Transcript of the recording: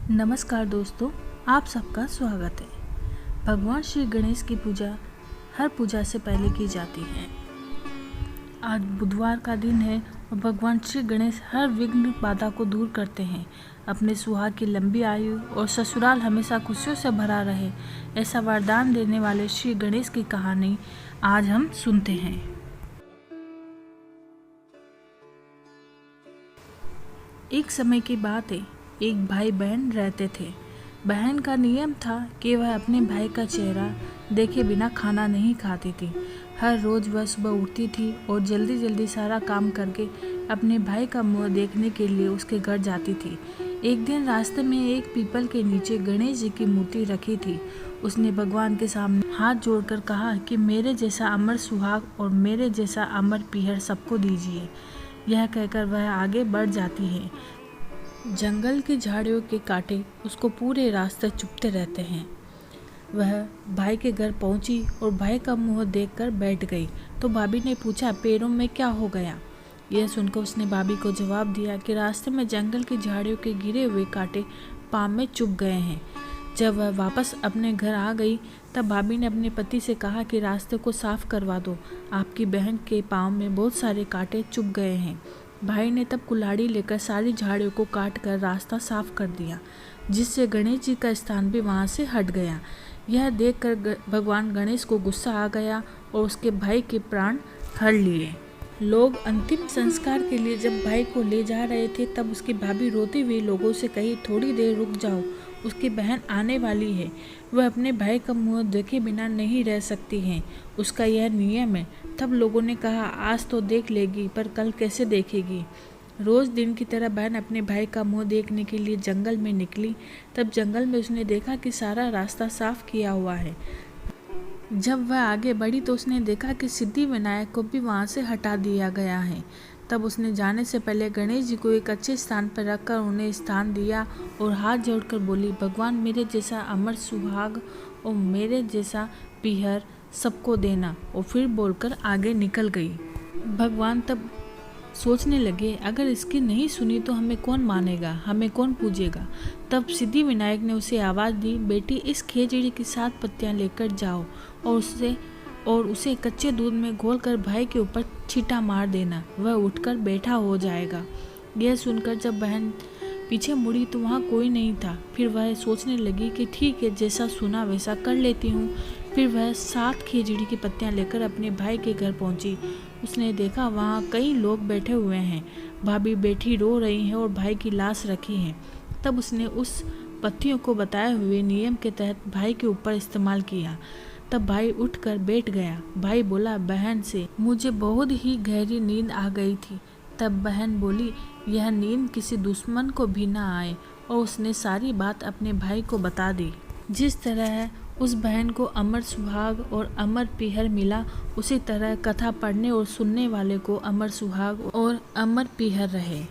नमस्कार दोस्तों, आप सबका स्वागत है। भगवान श्री गणेश की पूजा हर पूजा से पहले की जाती है। आज बुधवार का दिन है और भगवान श्री गणेश हर विघ्न बाधा को दूर करते हैं। अपने सुहाग की लंबी आयु और ससुराल हमेशा खुशियों से भरा रहे, ऐसा वरदान देने वाले श्री गणेश की कहानी आज हम सुनते हैं। एक समय की बात है, एक भाई बहन रहते थे। बहन का नियम था कि वह अपने भाई का चेहरा देखे बिना खाना नहीं खाती थी। हर रोज़ वह सुबह उठती थी और जल्दी जल्दी सारा काम करके अपने भाई का मुंह देखने के लिए उसके घर जाती थी। एक दिन रास्ते में एक पीपल के नीचे गणेश जी की मूर्ति रखी थी। उसने भगवान के सामने हाथ जोड़कर कहा कि मेरे जैसा अमर सुहाग और मेरे जैसा अमर पीहर सबको दीजिए। यह कहकर वह आगे बढ़ जाती है। जंगल की झाड़ियों के कांटे उसको पूरे रास्ते चुभते रहते हैं। वह भाई के घर पहुंची और भाई का मुंह देखकर बैठ गई तो भाभी ने पूछा, पैरों में क्या हो गया? यह सुनकर उसने भाभी को जवाब दिया कि रास्ते में जंगल की झाड़ियों के गिरे हुए कांटे पाँव में चुभ गए हैं। जब वह वापस अपने घर आ गई तब भाभी ने अपने पति से कहा कि रास्ते को साफ करवा दो, आपकी बहन के पाँव में बहुत सारे कांटे चुभ गए हैं। भाई ने तब कुल्हाड़ी लेकर सारी झाड़ियों को काट कर रास्ता साफ कर दिया, जिससे गणेश जी का स्थान भी वहां से हट गया। यह देखकर भगवान गणेश को गुस्सा आ गया और उसके भाई के प्राण हर लिए। लोग अंतिम संस्कार के लिए जब भाई को ले जा रहे थे तब उसकी भाभी रोते हुए लोगों से कही, थोड़ी देर रुक जाओ, उसकी बहन आने वाली है। वह अपने भाई का मुंह देखे बिना नहीं रह सकती है, उसका यह नियम है। तब लोगों ने कहा, आज तो देख लेगी पर कल कैसे देखेगी। रोज दिन की तरह बहन अपने भाई का मुंह देखने के लिए जंगल में निकली। तब जंगल में उसने देखा कि सारा रास्ता साफ किया हुआ है। जब वह आगे बढ़ी तो उसने देखा कि सिद्धि विनायक को भी वहां से हटा दिया गया है। तब उसने जाने से पहले गणेश जी को एक अच्छे स्थान पर रखकर उन्हें स्थान दिया और हाथ जोड़कर बोली, भगवान मेरे जैसा अमर सुहाग और मेरे जैसा पीहर सबको देना। और फिर बोलकर आगे निकल गई। भगवान तब सोचने लगे, अगर इसकी नहीं सुनी तो हमें कौन मानेगा, हमें कौन पूजेगा। तब सिद्धि विनायक ने उसे आवाज़ दी, बेटी इस खेजड़ी की 7 पत्तियां लेकर जाओ और उसे कच्चे दूध में घोलकर भाई के ऊपर छींटा मार देना, वह उठकर बैठा हो जाएगा। यह सुनकर जब बहन पीछे मुड़ी तो वहाँ कोई नहीं था। फिर वह सोचने लगी कि ठीक है, जैसा सुना वैसा कर लेती हूँ। फिर वह 7 खेजड़ी की पत्तियां लेकर अपने भाई के घर पहुंची। उसने देखा वहाँ कई लोग बैठे हुए हैं, भाभी बैठी रो रही हैं और भाई की लाश रखी है। तब उसने उस पत्तियों को बताए हुए नियम के तहत भाई के ऊपर इस्तेमाल किया। तब भाई उठकर बैठ गया। भाई बोला बहन से, मुझे बहुत ही गहरी नींद आ गई थी। तब बहन बोली, यह नींद किसी दुश्मन को भी ना आए, और उसने सारी बात अपने भाई को बता दी। जिस तरह उस बहन को अमर सुहाग और अमर पीहर मिला, उसी तरह कथा पढ़ने और सुनने वाले को अमर सुहाग और अमर पीहर रहे।